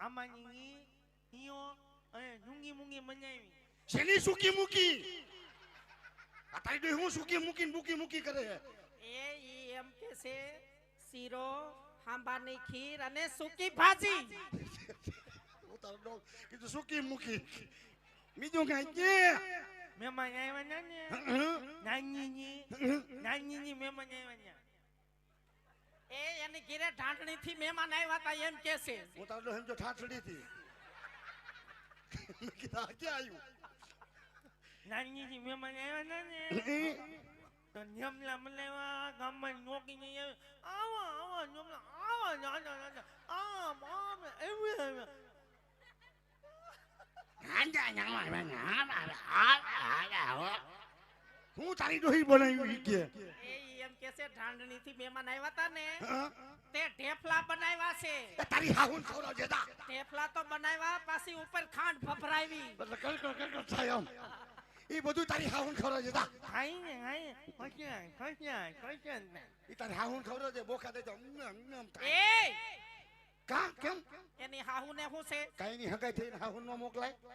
આમાંની ઈયો અને ઝુંગી મુંગી મનાવી શેની સુકી મૂકી આ તારી ડોહી હું સુકી મૂકીને મૂકી મૂકી કરે છે એ ઈ એમ કે છે શીરો હાંબાની ખીર અને સૂકી ભાજી હું તારો ડોગ કીધું સુકી મૂકી બીજું કઈ કે મહેમાન આવ્યા ને નાની મહેમાન આવ્યા એ એની ઘીરે ઢાંટણી થી મહેમાન આવ્યા હતા એમ કે છે હું તારો ડોહી જો ઠાઠડી થી મેં કીધું આ ક્યાં આવ્યું નાની મહેમાન આવ્યા ને તો નિયમલા મલાવા ગામમાં નોકીને આવા આવા નિયમલા આવા દાદા આવા એવી હું તારી ડોહી બનાવ્યું ઈ કે એ એમ કે છે ઢાંડણી થી મહેમાન આવ્યા હતા ને તે ઢેફલા બનાવ્યા છે તારી હાહુન ખવડાવ જેતા ઢેફલા તો બનાવ્યા પાછી ઉપર ખાંડ ભભરાવી એટલે કડકડ થાય એમ ઈ બધું તારી હાહુન ખવડાવ જેતા ખાઈ ને ખોચ્યા ઈ તારી હાહુન ખવડાવ દે બોખા દે તો એ કા કેમ એની હાહુ ને શું છે કઈ ની હગાઈ થઈને હાહુન માં મોકલાય